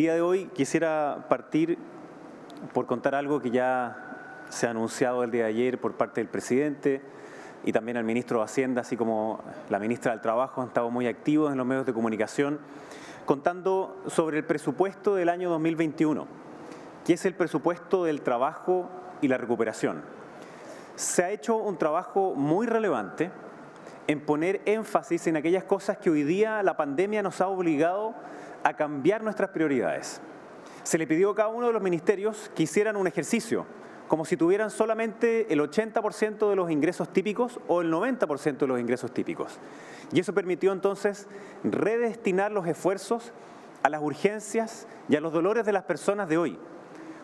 día de hoy quisiera partir por contar algo que ya se ha anunciado el día de ayer por parte del presidente y también el ministro de Hacienda, así como la ministra del Trabajo, han estado muy activos en los medios de comunicación, contando sobre el presupuesto del año 2021, que es el presupuesto del trabajo y la recuperación. Se ha hecho un trabajo muy relevante en poner énfasis en aquellas cosas que hoy día la pandemia nos ha obligado a cambiar nuestras prioridades. Se le pidió a cada uno de los ministerios que hicieran un ejercicio, como si tuvieran solamente el 80% de los ingresos típicos o el 90% de los ingresos típicos. Y eso permitió entonces redestinar los esfuerzos a las urgencias y a los dolores de las personas de hoy,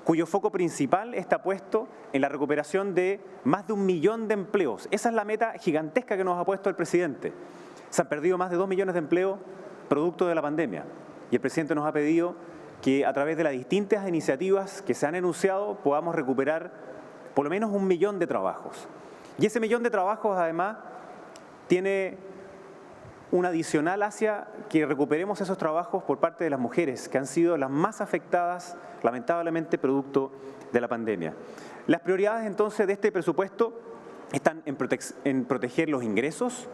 cuyo foco principal está puesto en la recuperación de más de 1 millón de empleos. Esa es la meta gigantesca que nos ha puesto el presidente. Se han perdido más de 2 millones de empleos producto de la pandemia. Y el presidente nos ha pedido que a través de las distintas iniciativas que se han enunciado podamos recuperar por lo menos 1 millón de trabajos. Y ese 1 millón de trabajos además tiene un adicional hacia que recuperemos esos trabajos por parte de las mujeres, que han sido las más afectadas, lamentablemente, producto de la pandemia. Las prioridades entonces de este presupuesto están en proteger los ingresos,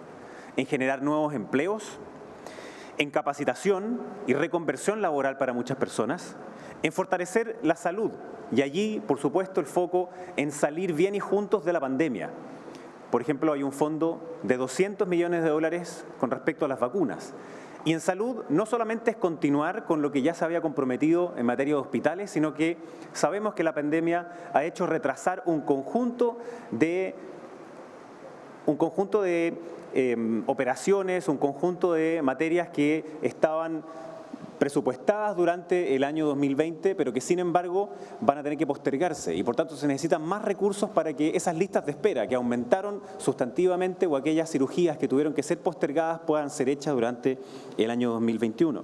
en generar nuevos empleos, en capacitación y reconversión laboral para muchas personas, en fortalecer la salud y allí, por supuesto, el foco en salir bien y juntos de la pandemia. Por ejemplo, hay un fondo de $200 millones con respecto a las vacunas. Y en salud no solamente es continuar con lo que ya se había comprometido en materia de hospitales, sino que sabemos que la pandemia ha hecho retrasar un conjunto de operaciones, un conjunto de materias que estaban presupuestadas durante el año 2020, pero que sin embargo van a tener que postergarse y por tanto se necesitan más recursos para que esas listas de espera que aumentaron sustantivamente o aquellas cirugías que tuvieron que ser postergadas puedan ser hechas durante el año 2021.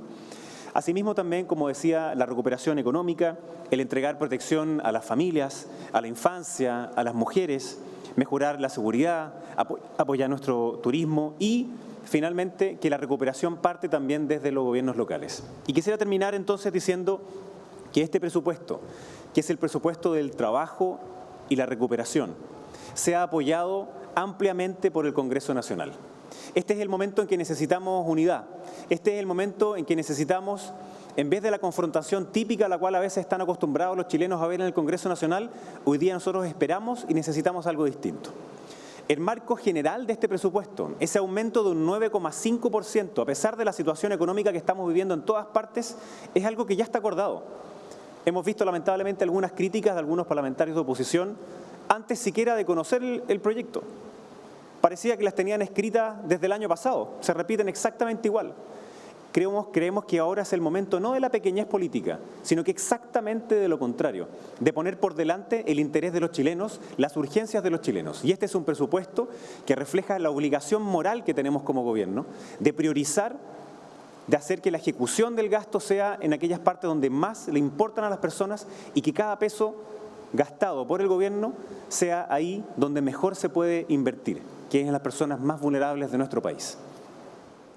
Asimismo también, como decía, la recuperación económica, el entregar protección a las familias, a la infancia, a las mujeres, mejorar la seguridad, apoyar nuestro turismo y finalmente que la recuperación parte también desde los gobiernos locales. Y quisiera terminar entonces diciendo que este presupuesto, que es el presupuesto del trabajo y la recuperación, se ha apoyado ampliamente por el Congreso Nacional. Este es el momento en que necesitamos unidad, este es el momento en que necesitamos, en vez de la confrontación típica a la cual a veces están acostumbrados los chilenos a ver en el Congreso Nacional, hoy día nosotros esperamos y necesitamos algo distinto. El marco general de este presupuesto, ese aumento de un 9,5%, a pesar de la situación económica que estamos viviendo en todas partes, es algo que ya está acordado. Hemos visto lamentablemente algunas críticas de algunos parlamentarios de oposición antes siquiera de conocer el proyecto. Parecía que las tenían escritas desde el año pasado, se repiten exactamente igual. Creemos que ahora es el momento no de la pequeñez política, sino que exactamente de lo contrario, de poner por delante el interés de los chilenos, las urgencias de los chilenos. Y este es un presupuesto que refleja la obligación moral que tenemos como gobierno de priorizar, de hacer que la ejecución del gasto sea en aquellas partes donde más le importan a las personas y que cada peso gastado por el gobierno sea ahí donde mejor se puede invertir, que es en las personas más vulnerables de nuestro país.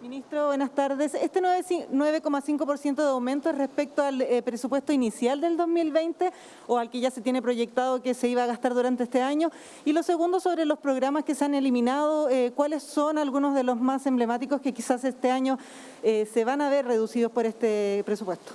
Ministro, buenas tardes. Este 9,5% de aumento es respecto al presupuesto inicial del 2020 o al que ya se tiene proyectado que se iba a gastar durante este año. Y lo segundo, sobre los programas que se han eliminado, ¿cuáles son algunos de los más emblemáticos que quizás este año se van a ver reducidos por este presupuesto?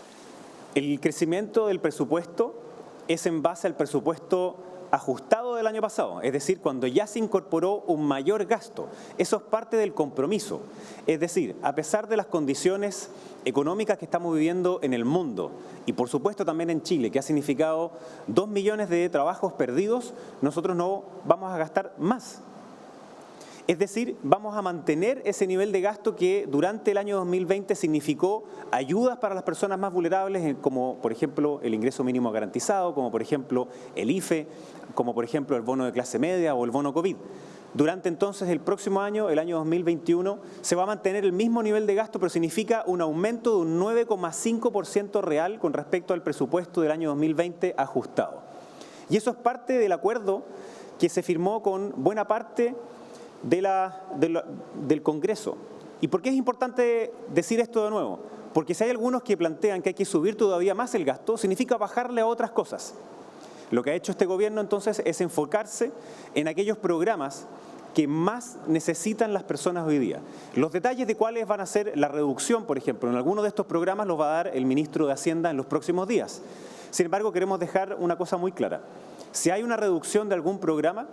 El crecimiento del presupuesto es en base al presupuesto ajustado del año pasado, es decir, cuando ya se incorporó un mayor gasto. Eso es parte del compromiso. Es decir, a pesar de las condiciones económicas que estamos viviendo en el mundo y por supuesto también en Chile, que ha significado 2 millones de trabajos perdidos, nosotros no vamos a gastar más. Es decir, vamos a mantener ese nivel de gasto que durante el año 2020 significó ayudas para las personas más vulnerables, como por ejemplo el ingreso mínimo garantizado, como por ejemplo el IFE, como por ejemplo el bono de clase media o el bono COVID. Durante entonces el próximo año, el año 2021, se va a mantener el mismo nivel de gasto, pero significa un aumento de un 9,5% real con respecto al presupuesto del año 2020 ajustado. Y eso es parte del acuerdo que se firmó con buena parte del Congreso. ¿Y por qué es importante decir esto de nuevo? Porque si hay algunos que plantean que hay que subir todavía más el gasto, significa bajarle a otras cosas. Lo que ha hecho este gobierno entonces es enfocarse en aquellos programas que más necesitan las personas hoy día. Los detalles de cuáles van a ser la reducción, por ejemplo, en alguno de estos programas los va a dar el ministro de Hacienda en los próximos días. Sin embargo, queremos dejar una cosa muy clara. Si hay una reducción de algún programa,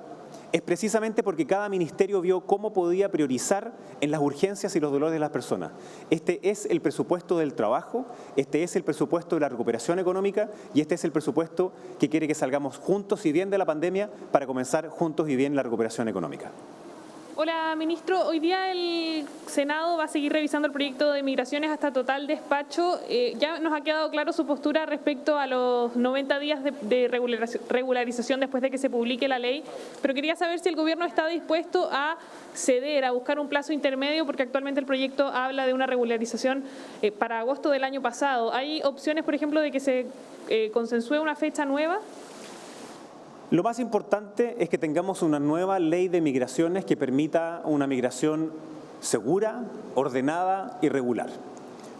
es precisamente porque cada ministerio vio cómo podía priorizar en las urgencias y los dolores de las personas. Este es el presupuesto del trabajo, este es el presupuesto de la recuperación económica y este es el presupuesto que quiere que salgamos juntos y bien de la pandemia para comenzar juntos y bien la recuperación económica. Hola, ministro. Hoy día el Senado va a seguir revisando el proyecto de migraciones hasta total despacho. Ya nos ha quedado claro su postura respecto a los 90 días de regularización después de que se publique la ley, pero quería saber si el gobierno está dispuesto a ceder, a buscar un plazo intermedio, porque actualmente el proyecto habla de una regularización para agosto del año pasado. ¿Hay opciones, por ejemplo, de que se consensúe una fecha nueva? Lo más importante es que tengamos una nueva ley de migraciones que permita una migración segura, ordenada y regular.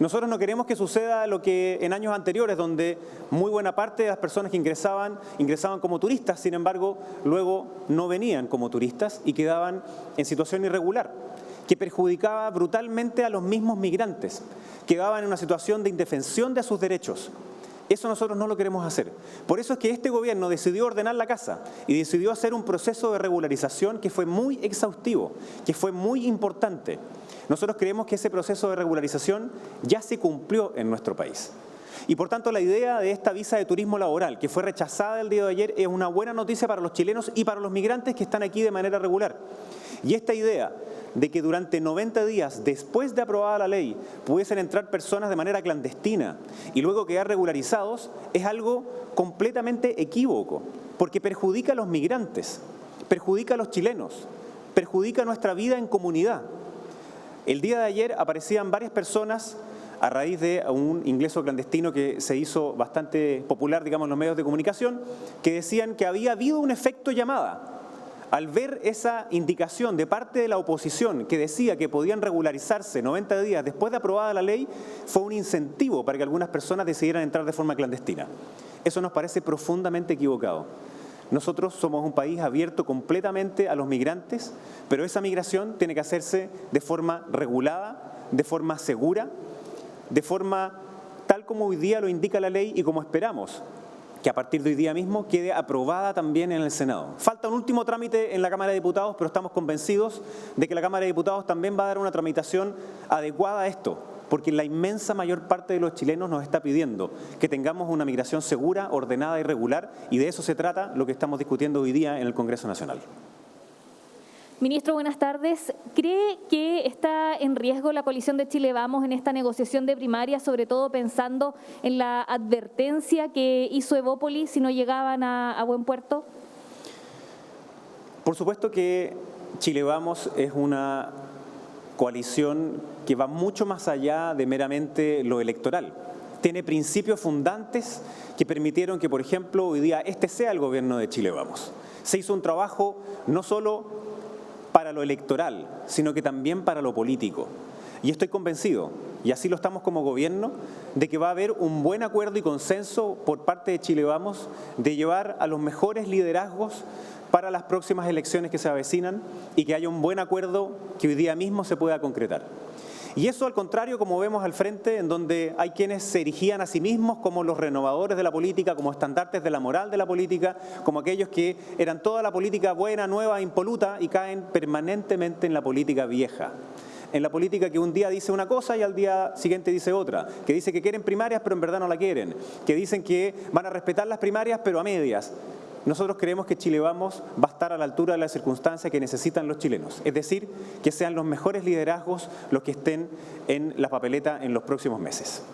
Nosotros no queremos que suceda lo que en años anteriores, donde muy buena parte de las personas que ingresaban como turistas, sin embargo, luego no venían como turistas y quedaban en situación irregular, que perjudicaba brutalmente a los mismos migrantes, quedaban en una situación de indefensión de sus derechos. Eso nosotros no lo queremos hacer. Por eso es que este gobierno decidió ordenar la casa y decidió hacer un proceso de regularización que fue muy exhaustivo, que fue muy importante. Nosotros creemos que ese proceso de regularización ya se cumplió en nuestro país. Y por tanto la idea de esta visa de turismo laboral, que fue rechazada el día de ayer, es una buena noticia para los chilenos y para los migrantes que están aquí de manera regular. Y esta idea de que durante 90 días después de aprobada la ley pudiesen entrar personas de manera clandestina y luego quedar regularizados es algo completamente equívoco, porque perjudica a los migrantes, perjudica a los chilenos, perjudica nuestra vida en comunidad. El día de ayer aparecían varias personas a raíz de un ingreso clandestino que se hizo bastante popular, digamos, en los medios de comunicación, que decían que había habido un efecto llamada. Al ver esa indicación de parte de la oposición que decía que podían regularizarse 90 días después de aprobada la ley, fue un incentivo para que algunas personas decidieran entrar de forma clandestina. Eso nos parece profundamente equivocado. Nosotros somos un país abierto completamente a los migrantes, pero esa migración tiene que hacerse de forma regulada, de forma segura, de forma tal como hoy día lo indica la ley y como esperamos que a partir de hoy día mismo quede aprobada también en el Senado. Falta un último trámite en la Cámara de Diputados, pero estamos convencidos de que la Cámara de Diputados también va a dar una tramitación adecuada a esto, porque la inmensa mayor parte de los chilenos nos está pidiendo que tengamos una migración segura, ordenada y regular, y de eso se trata lo que estamos discutiendo hoy día en el Congreso Nacional. Ministro, buenas tardes. ¿Cree que está en riesgo la coalición de Chile Vamos en esta negociación de primarias, sobre todo pensando en la advertencia que hizo Evópolis si no llegaban a buen puerto? Por supuesto que Chile Vamos es una coalición que va mucho más allá de meramente lo electoral. Tiene principios fundantes que permitieron que, por ejemplo, hoy día este sea el gobierno de Chile Vamos. Se hizo un trabajo no solo para lo electoral, sino que también para lo político. Y estoy convencido, y así lo estamos como gobierno, de que va a haber un buen acuerdo y consenso por parte de Chile Vamos de llevar a los mejores liderazgos para las próximas elecciones que se avecinan y que haya un buen acuerdo que hoy día mismo se pueda concretar. Y eso, al contrario, como vemos al frente, en donde hay quienes se erigían a sí mismos como los renovadores de la política, como estandartes de la moral de la política, como aquellos que eran toda la política buena, nueva, impoluta, y caen permanentemente en la política vieja. En la política que un día dice una cosa y al día siguiente dice otra, que dice que quieren primarias pero en verdad no la quieren, que dicen que van a respetar las primarias pero a medias. Nosotros creemos que Chile Vamos va a estar a la altura de las circunstancias que necesitan los chilenos, es decir, que sean los mejores liderazgos los que estén en la papeleta en los próximos meses.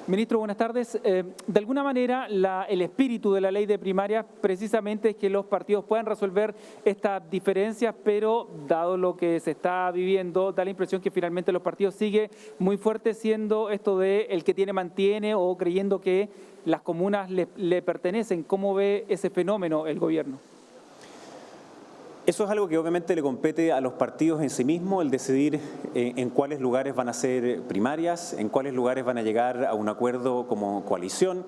Ministro, buenas tardes. De alguna manera, el espíritu de la ley de primarias precisamente es que los partidos puedan resolver estas diferencias, pero dado lo que se está viviendo, da la impresión que finalmente los partidos siguen muy fuertes siendo esto de el que tiene mantiene o creyendo que las comunas le pertenecen. ¿Cómo ve ese fenómeno el gobierno? Eso es algo que obviamente le compete a los partidos en sí mismos, el decidir en cuáles lugares van a ser primarias, en cuáles lugares van a llegar a un acuerdo como coalición.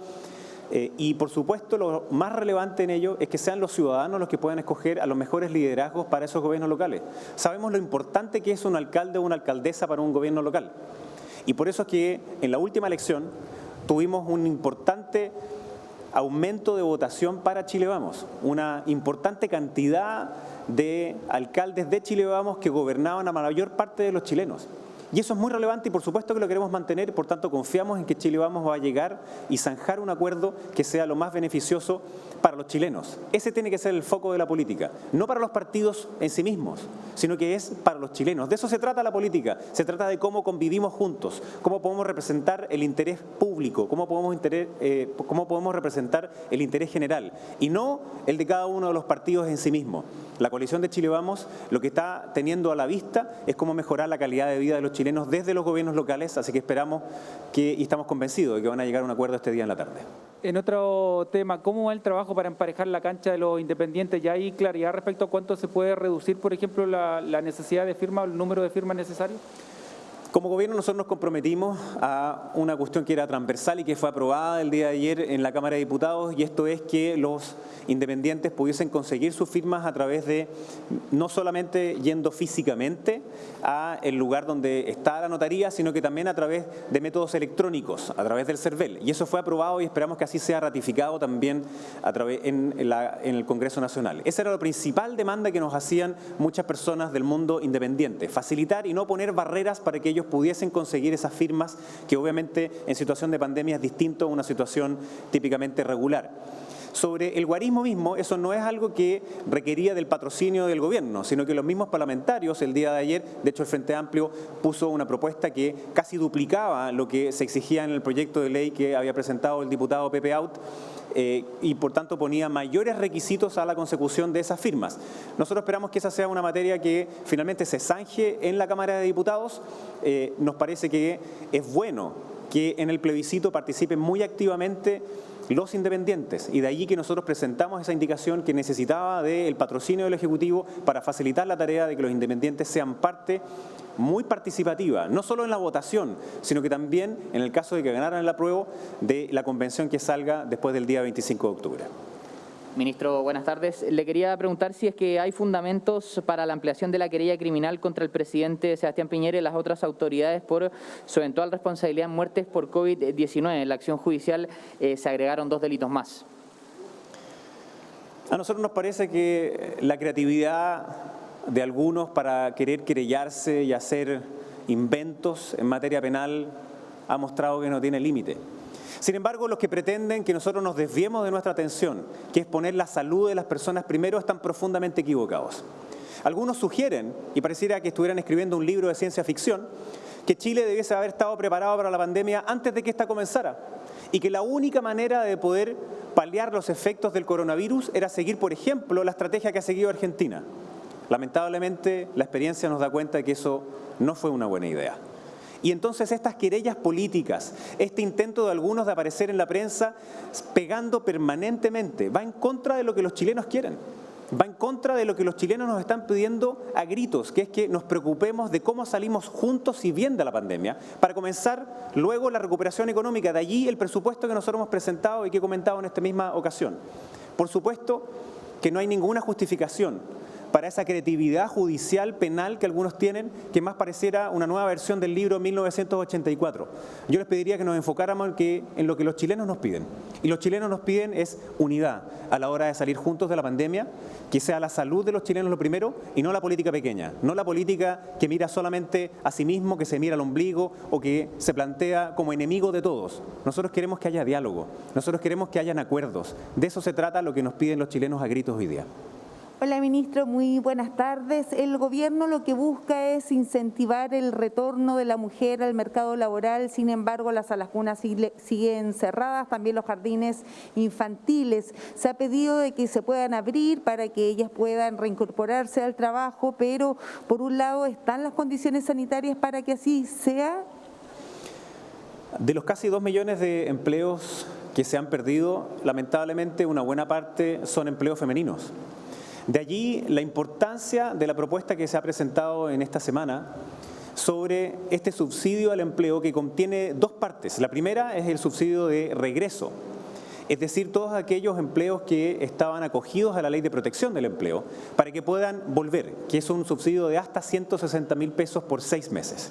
Y por supuesto lo más relevante en ello es que sean los ciudadanos los que puedan escoger a los mejores liderazgos para esos gobiernos locales. Sabemos lo importante que es un alcalde o una alcaldesa para un gobierno local. Y por eso es que en la última elección tuvimos un importante aumento de votación para Chile Vamos, una importante cantidad de alcaldes de Chile Vamos que gobernaban a la mayor parte de los chilenos. Y eso es muy relevante y por supuesto que lo queremos mantener, por tanto confiamos en que Chile Vamos va a llegar y zanjar un acuerdo que sea lo más beneficioso para los chilenos. Ese tiene que ser el foco de la política, no para los partidos en sí mismos, sino que es para los chilenos. De eso se trata la política, se trata de cómo convivimos juntos, cómo podemos representar el interés público, cómo podemos representar el interés general y no el de cada uno de los partidos en sí mismo. La coalición de Chile Vamos lo que está teniendo a la vista es cómo mejorar la calidad de vida de los chilenos desde los gobiernos locales, así que esperamos y estamos convencidos de que van a llegar a un acuerdo este día en la tarde. En otro tema, ¿cómo va el trabajo para emparejar la cancha de los independientes? ¿Ya hay claridad respecto a cuánto se puede reducir, por ejemplo, la necesidad de firma o el número de firmas necesarios? Como gobierno nosotros nos comprometimos a una cuestión que era transversal y que fue aprobada el día de ayer en la Cámara de Diputados, y esto es que los independientes pudiesen conseguir sus firmas a través de, no solamente yendo físicamente a el lugar donde está la notaría, sino que también a través de métodos electrónicos, a través del CERVEL. Y eso fue aprobado y esperamos que así sea ratificado también en el Congreso Nacional. Esa era la principal demanda que nos hacían muchas personas del mundo independiente, facilitar y no poner barreras para que ellos pudiesen conseguir esas firmas, que obviamente en situación de pandemia es distinto a una situación típicamente regular. Sobre el guarismo mismo, eso no es algo que requería del patrocinio del gobierno, sino que los mismos parlamentarios el día de ayer, de hecho el Frente Amplio puso una propuesta que casi duplicaba lo que se exigía en el proyecto de ley que había presentado el diputado Pepe Out, y por tanto ponía mayores requisitos a la consecución de esas firmas. Nosotros esperamos que esa sea una materia que finalmente se zanje en la Cámara de Diputados. Nos parece que es bueno que en el plebiscito participen muy activamente los independientes, y de allí que nosotros presentamos esa indicación que necesitaba del patrocinio del Ejecutivo para facilitar la tarea de que los independientes sean parte muy participativa, no solo en la votación, sino que también en el caso de que ganaran el apruebo de la convención que salga después del día 25 de octubre. Ministro, buenas tardes. Le quería preguntar si es que hay fundamentos para la ampliación de la querella criminal contra el presidente Sebastián Piñera y las otras autoridades por su eventual responsabilidad en muertes por COVID-19. En la acción judicial se agregaron 2 delitos más. A nosotros nos parece que la creatividad de algunos para querer querellarse y hacer inventos en materia penal ha mostrado que no tiene límite. Sin embargo, los que pretenden que nosotros nos desviemos de nuestra atención, que es poner la salud de las personas primero, están profundamente equivocados. Algunos sugieren, y pareciera que estuvieran escribiendo un libro de ciencia ficción, que Chile debiese haber estado preparado para la pandemia antes de que esta comenzara, y que la única manera de poder paliar los efectos del coronavirus era seguir, por ejemplo, la estrategia que ha seguido Argentina. Lamentablemente, la experiencia nos da cuenta de que eso no fue una buena idea. Y entonces estas querellas políticas, este intento de algunos de aparecer en la prensa pegando permanentemente, va en contra de lo que los chilenos quieren, va en contra de lo que los chilenos nos están pidiendo a gritos, que es que nos preocupemos de cómo salimos juntos y bien de la pandemia, para comenzar luego la recuperación económica. De allí el presupuesto que nosotros hemos presentado y que he comentado en esta misma ocasión. Por supuesto que no hay ninguna justificación para esa creatividad judicial penal que algunos tienen, que más pareciera una nueva versión del libro 1984. Yo les pediría que nos enfocáramos en lo que los chilenos nos piden. Y los chilenos nos piden es unidad a la hora de salir juntos de la pandemia, que sea la salud de los chilenos lo primero y no la política pequeña, no la política que mira solamente a sí mismo, que se mira al ombligo o que se plantea como enemigo de todos. Nosotros queremos que haya diálogo, nosotros queremos que hayan acuerdos. De eso se trata lo que nos piden los chilenos a gritos hoy día. Hola, ministro, muy buenas tardes. El gobierno lo que busca es incentivar el retorno de la mujer al mercado laboral, sin embargo las salas cunas siguen cerradas, también los jardines infantiles. Se ha pedido de que se puedan abrir para que ellas puedan reincorporarse al trabajo, pero por un lado, ¿están las condiciones sanitarias para que así sea? De los casi 2 millones de empleos que se han perdido, lamentablemente una buena parte son empleos femeninos. De allí la importancia de la propuesta que se ha presentado en esta semana sobre este subsidio al empleo que contiene dos partes. La primera es el subsidio de regreso, es decir, todos aquellos empleos que estaban acogidos a la Ley de Protección del Empleo para que puedan volver, que es un subsidio de hasta 160.000 pesos por 6 meses.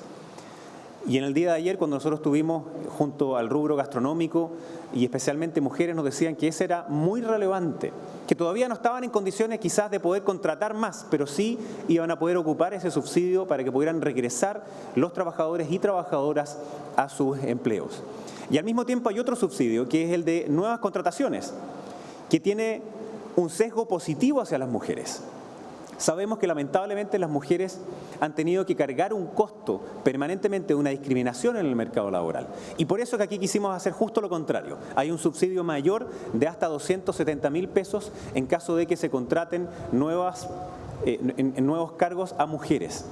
Y en el día de ayer, cuando nosotros estuvimos junto al rubro gastronómico y especialmente mujeres, nos decían que ese era muy relevante, que todavía no estaban en condiciones quizás de poder contratar más, pero sí iban a poder ocupar ese subsidio para que pudieran regresar los trabajadores y trabajadoras a sus empleos. Y al mismo tiempo hay otro subsidio, que es el de nuevas contrataciones, que tiene un sesgo positivo hacia las mujeres. Sabemos que lamentablemente las mujeres han tenido que cargar un costo permanentemente de una discriminación en el mercado laboral. Y por eso que aquí quisimos hacer justo lo contrario. Hay un subsidio mayor de hasta 270.000 pesos en caso de que se contraten nuevos cargos a mujeres.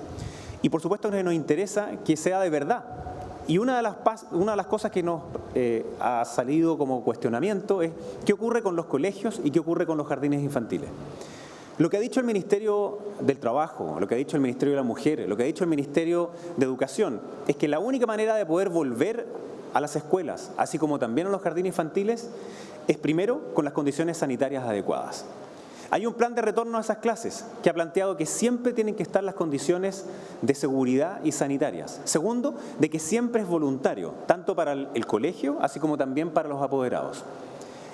Y por supuesto que nos interesa que sea de verdad. Y una de las cosas que nos ha salido como cuestionamiento es qué ocurre con los colegios y qué ocurre con los jardines infantiles. Lo que ha dicho el Ministerio del Trabajo, lo que ha dicho el Ministerio de la Mujer, lo que ha dicho el Ministerio de Educación, es que la única manera de poder volver a las escuelas, así como también a los jardines infantiles, es primero con las condiciones sanitarias adecuadas. Hay un plan de retorno a esas clases que ha planteado que siempre tienen que estar las condiciones de seguridad y sanitarias. Segundo, de que siempre es voluntario, tanto para el colegio, así como también para los apoderados.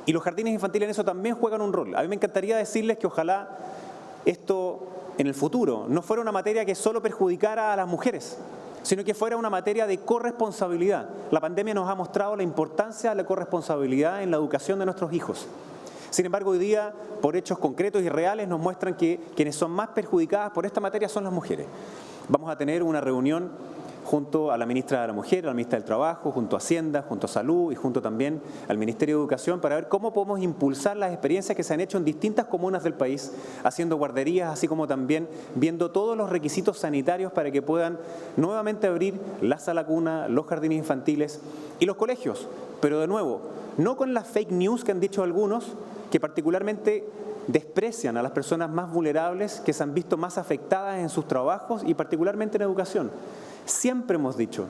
Y los jardines infantiles en eso también juegan un rol. A mí me encantaría decirles que ojalá esto en el futuro no fuera una materia que solo perjudicara a las mujeres, sino que fuera una materia de corresponsabilidad. La pandemia nos ha mostrado la importancia de la corresponsabilidad en la educación de nuestros hijos. Sin embargo, hoy día, por hechos concretos y reales, nos muestran que quienes son más perjudicadas por esta materia son las mujeres. Vamos a tener una reunión junto a la ministra de la Mujer, a la ministra del Trabajo, junto a Hacienda, junto a Salud y junto también al Ministerio de Educación para ver cómo podemos impulsar las experiencias que se han hecho en distintas comunas del país, haciendo guarderías, así como también viendo todos los requisitos sanitarios para que puedan nuevamente abrir la sala cuna, los jardines infantiles y los colegios. Pero de nuevo, no con las fake news que han dicho algunos, que particularmente desprecian a las personas más vulnerables que se han visto más afectadas en sus trabajos y particularmente en educación. Siempre hemos dicho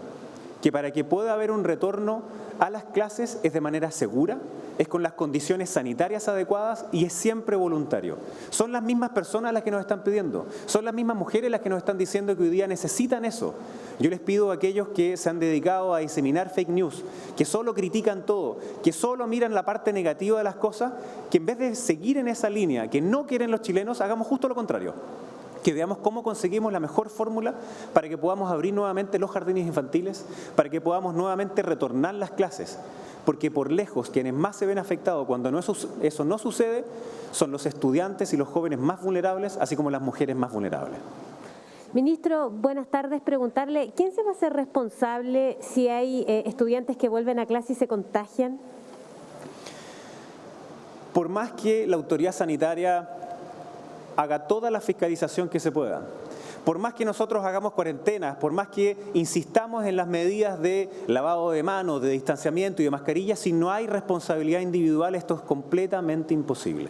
que para que pueda haber un retorno a las clases es de manera segura, es con las condiciones sanitarias adecuadas y es siempre voluntario. Son las mismas personas las que nos están pidiendo, son las mismas mujeres las que nos están diciendo que hoy día necesitan eso. Yo les pido a aquellos que se han dedicado a diseminar fake news, que solo critican todo, que solo miran la parte negativa de las cosas, que en vez de seguir en esa línea que no quieren los chilenos, hagamos justo lo contrario. Que veamos cómo conseguimos la mejor fórmula para que podamos abrir nuevamente los jardines infantiles, para que podamos nuevamente retornar las clases, porque por lejos quienes más se ven afectados cuando eso no sucede son los estudiantes y los jóvenes más vulnerables, así como las mujeres más vulnerables. Ministro, buenas tardes. Preguntarle, ¿quién se va a hacer responsable si hay estudiantes que vuelven a clase y se contagian? Por más que la autoridad sanitaria haga toda la fiscalización que se pueda, por más que nosotros hagamos cuarentenas, por más que insistamos en las medidas de lavado de manos, de distanciamiento y de mascarillas, si no hay responsabilidad individual, esto es completamente imposible.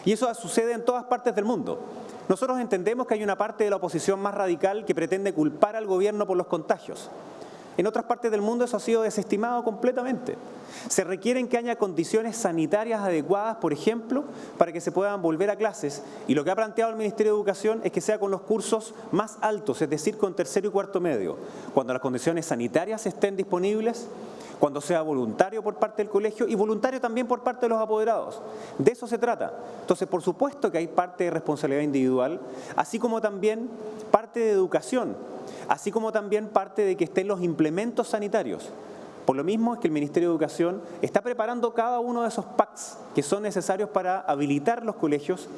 Y eso sucede en todas partes del mundo. Nosotros entendemos que hay una parte de la oposición más radical que pretende culpar al gobierno por los contagios. En otras partes del mundo eso ha sido desestimado completamente. Se requieren que haya condiciones sanitarias adecuadas, por ejemplo, para que se puedan volver a clases. Y lo que ha planteado el Ministerio de Educación es que sea con los cursos más altos, es decir, con tercero y cuarto medio. Cuando las condiciones sanitarias estén disponibles, cuando sea voluntario por parte del colegio y voluntario también por parte de los apoderados. De eso se trata. Entonces, por supuesto que hay parte de responsabilidad individual, así como también parte de educación, así como también parte de que estén los implementos sanitarios. Por lo mismo es que el Ministerio de Educación está preparando cada uno de esos packs que son necesarios para habilitar los colegios.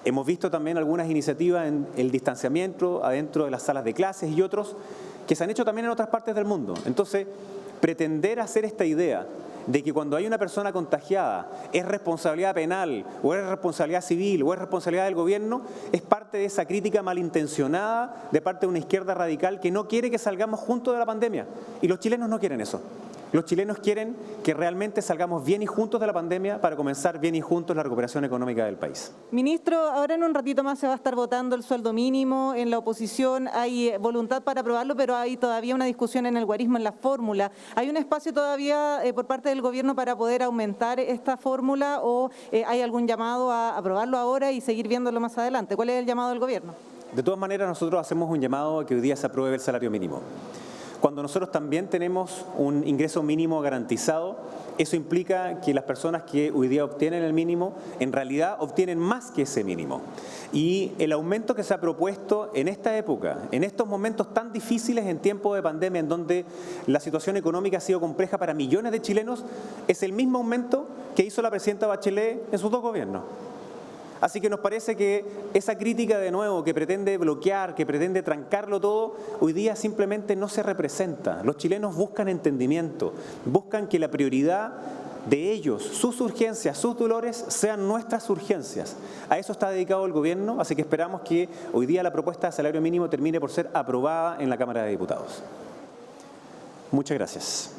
Hemos visto también algunas iniciativas en el distanciamiento adentro de las salas de clases y otros que se han hecho también en otras partes del mundo. Entonces, pretender hacer esta idea de que cuando hay una persona contagiada es responsabilidad penal, o es responsabilidad civil, o es responsabilidad del gobierno, es parte de esa crítica malintencionada de parte de una izquierda radical que no quiere que salgamos juntos de la pandemia. Y los chilenos no quieren eso. Los chilenos quieren que realmente salgamos bien y juntos de la pandemia para comenzar bien y juntos la recuperación económica del país. Ministro, ahora en un ratito más se va a estar votando el sueldo mínimo. En la oposición hay voluntad para aprobarlo, pero hay todavía una discusión en el guarismo, en la fórmula. ¿Hay un espacio todavía por parte del gobierno para poder aumentar esta fórmula o hay algún llamado a aprobarlo ahora y seguir viéndolo más adelante? ¿Cuál es el llamado del gobierno? De todas maneras, nosotros hacemos un llamado a que hoy día se apruebe el salario mínimo. Cuando nosotros también tenemos un ingreso mínimo garantizado, eso implica que las personas que hoy día obtienen el mínimo, en realidad obtienen más que ese mínimo. Y el aumento que se ha propuesto en esta época, en estos momentos tan difíciles en tiempo de pandemia, en donde la situación económica ha sido compleja para millones de chilenos, es el mismo aumento que hizo la presidenta Bachelet en sus 2 gobiernos. Así que nos parece que esa crítica de nuevo que pretende bloquear, que pretende trancarlo todo, hoy día simplemente no se representa. Los chilenos buscan entendimiento, buscan que la prioridad de ellos, sus urgencias, sus dolores, sean nuestras urgencias. A eso está dedicado el gobierno, así que esperamos que hoy día la propuesta de salario mínimo termine por ser aprobada en la Cámara de Diputados. Muchas gracias.